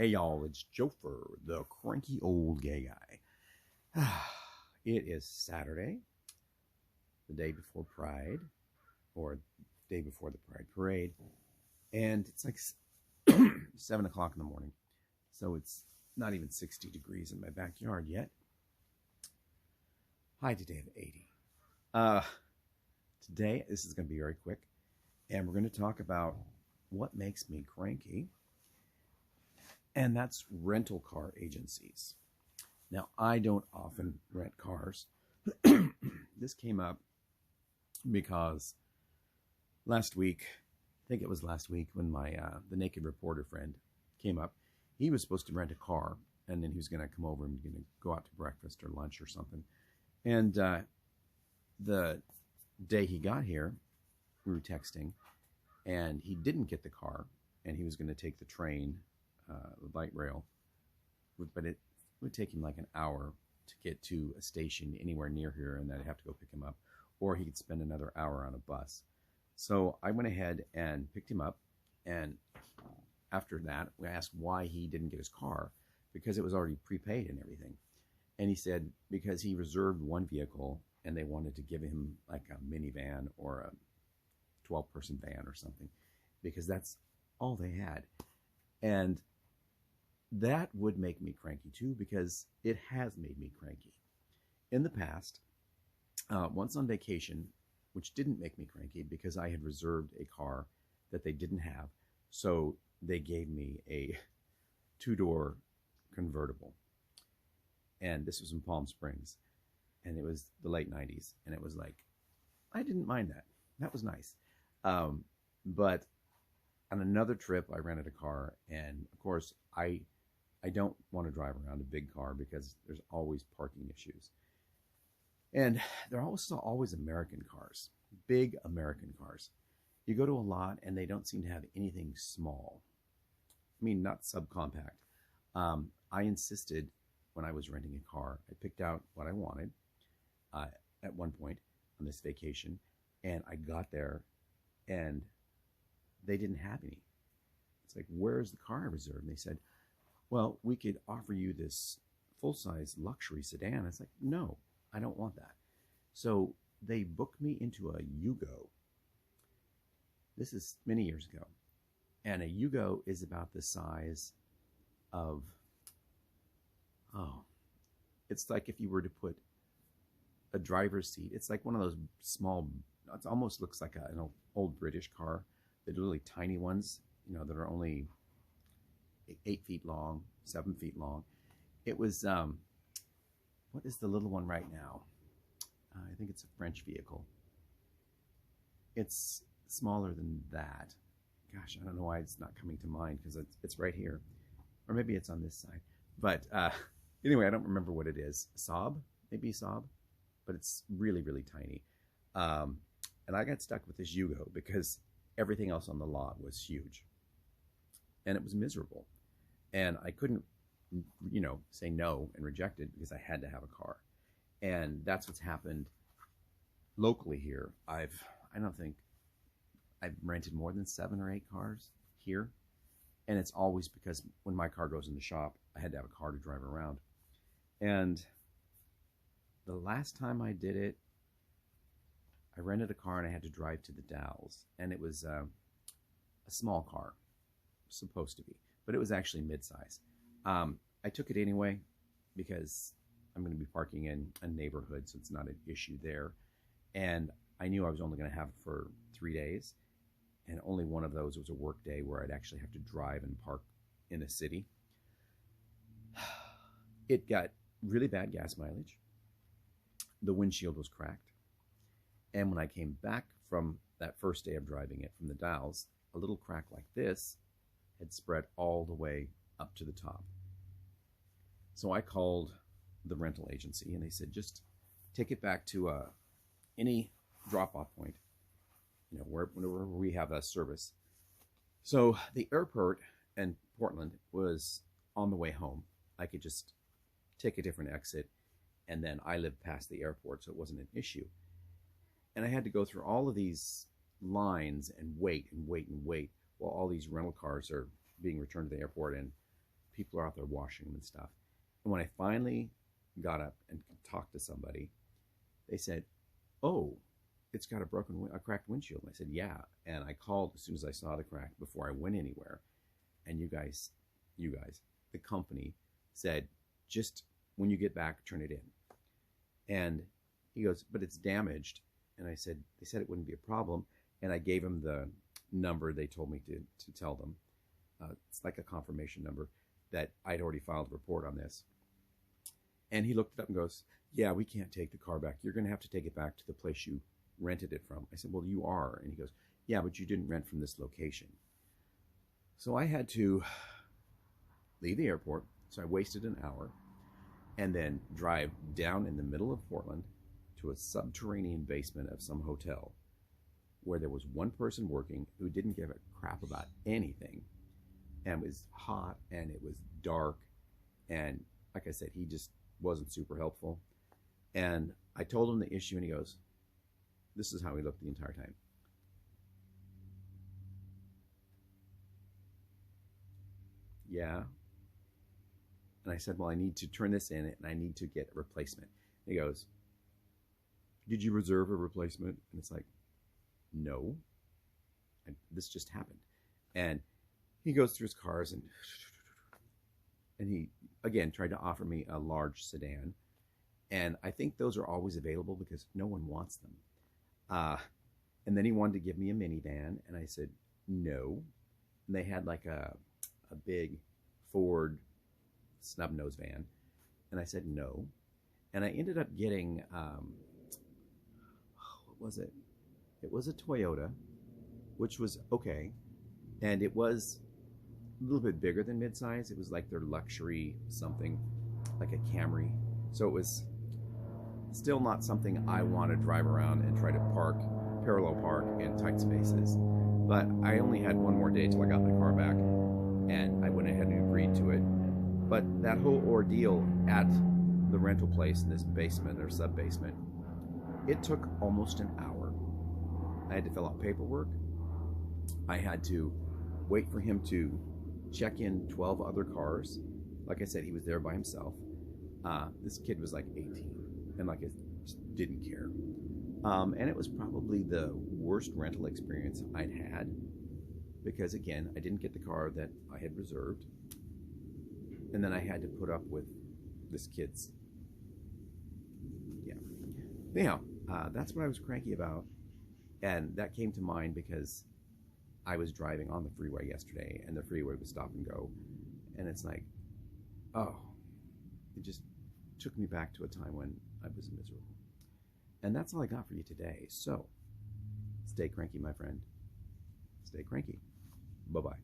Hey y'all, it's Joefer, the cranky old gay guy. It is Saturday, the day before Pride, or day before the Pride Parade, and it's like 7 o'clock in the morning, so it's not even 60 degrees in my backyard yet. High today of 80. Today, this is going to be very quick, and we're going to talk about what makes me cranky, and that's rental car agencies. Now, I don't often rent cars. This came up because last week, I think it was last week, when my the Naked Reporter friend came up, he was supposed to rent a car, and then he was going to come over and going to go out to breakfast or lunch or something. And the day he got here, we were texting, and he didn't get the car, and he was going to take the train, the light rail, but it would take him like an hour to get to a station anywhere near here, and then I'd have to go pick him up, or he could spend another hour on a bus. So I went ahead and picked him up, and after that, we asked why he didn't get his car, because it was already prepaid and everything. And he said because he reserved one vehicle, and they wanted to give him like a minivan or a 12-person van or something, because that's all they had. And that would make me cranky too, because it has made me cranky. In the past, once on vacation, which didn't make me cranky because I had reserved a car that they didn't have, so they gave me a two-door convertible. And this was in Palm Springs, and it was the late 90s, and it was like, I didn't mind that. That was nice. But on another trip, I rented a car, and of course, I don't want to drive around a big car because there's always parking issues. And there are also always American cars, big American cars. You go to a lot, and they don't seem to have anything small. I mean, not subcompact. I insisted when I was renting a car, I picked out what I wanted at one point on this vacation, and I got there, and they didn't have any. It's like, where's the car I reserved? And they said, well, we could offer you this full-size luxury sedan. It's like, no, I don't want that. So they booked me into a Yugo. This is many years ago. And a Yugo is about the size of, it's like if you were to put a driver's seat. It's like one of those small, it almost looks like an old British car. They're really tiny ones, that are only 8 feet long, 7 feet long. It was, what is the little one right now? I think it's a French vehicle. It's smaller than that. Gosh, I don't know why it's not coming to mind, because it's right here. Or maybe it's on this side. But anyway, I don't remember what it is. Saab? Maybe Saab? But it's really, really tiny. And I got stuck with this Yugo because everything else on the lot was huge. And it was miserable. And I couldn't, say no and reject it because I had to have a car. And that's what's happened locally here. I don't think I've rented more than 7 or 8 cars here. And it's always because when my car goes in the shop, I had to have a car to drive around. And the last time I did it, I rented a car and I had to drive to the Dalles. And it was a small car, supposed to be, but it was actually mid-size. I took it anyway because I'm going to be parking in a neighborhood, so it's not an issue there. And I knew I was only going to have it for 3 days, and only one of those was a work day where I'd actually have to drive and park in a city. It got really bad gas mileage. The windshield was cracked. And when I came back from that first day of driving it from the Dalles, a little crack like this had spread all the way up to the top. So I called the rental agency, and they said, just take it back to any drop-off point, wherever we have a service. So the airport in Portland was on the way home. I could just take a different exit, and then I lived past the airport, so it wasn't an issue. And I had to go through all of these lines and wait and wait and wait while all these rental cars are being returned to the airport, and people are out there washing them and stuff. And when I finally got up and talked to somebody, they said, "Oh, it's got a cracked windshield." And I said, "Yeah." And I called as soon as I saw the crack before I went anywhere. And you guys, the company said, "Just when you get back, turn it in." And he goes, "But it's damaged." And I said, "They said it wouldn't be a problem." And I gave him the number they told me to tell them. It's like a confirmation number that I'd already filed a report on this. And he looked it up and goes, "Yeah, we can't take the car back. You're going to have to take it back to the place you rented it from." I said, "Well, you are." And he goes, "Yeah, but you didn't rent from this location." So I had to leave the airport. So I wasted an hour and then drive down in the middle of Portland to a subterranean basement of some hotel where there was one person working who didn't give a crap about anything, and it was hot and it was dark, and like I said, he just wasn't super helpful. And I told him the issue, and he goes, this is how he looked the entire time. "Yeah." And I said, "Well, I need to turn this in and I need to get a replacement." And he goes, "Did you reserve a replacement?" And it's like, "No, this just happened." And he goes through his cars and he again tried to offer me a large sedan, and I think those are always available because no one wants them. And then he wanted to give me a minivan, and I said no. And they had like a big Ford snub nose van, and I said no. And I ended up getting what was it? It was a Toyota, which was okay, and it was a little bit bigger than midsize. It was like their luxury something, like a Camry. So it was still not something I want to drive around and try to parallel park in tight spaces. But I only had one more day till I got my car back, and I went ahead and agreed to it. But that whole ordeal at the rental place in this basement or sub-basement, it took almost an hour. I had to fill out paperwork. I had to wait for him to check in 12 other cars. Like I said, he was there by himself. This kid was like 18, and like I just didn't care. And it was probably the worst rental experience I'd had because, again, I didn't get the car that I had reserved, and then I had to put up with this kid's. Yeah. Anyhow, that's what I was cranky about, and that came to mind because I was driving on the freeway yesterday, and the freeway was stop and go, and it's like, oh, it just took me back to a time when I was miserable. And that's all I got for you today. So, stay cranky, my friend. Stay cranky. Bye-bye.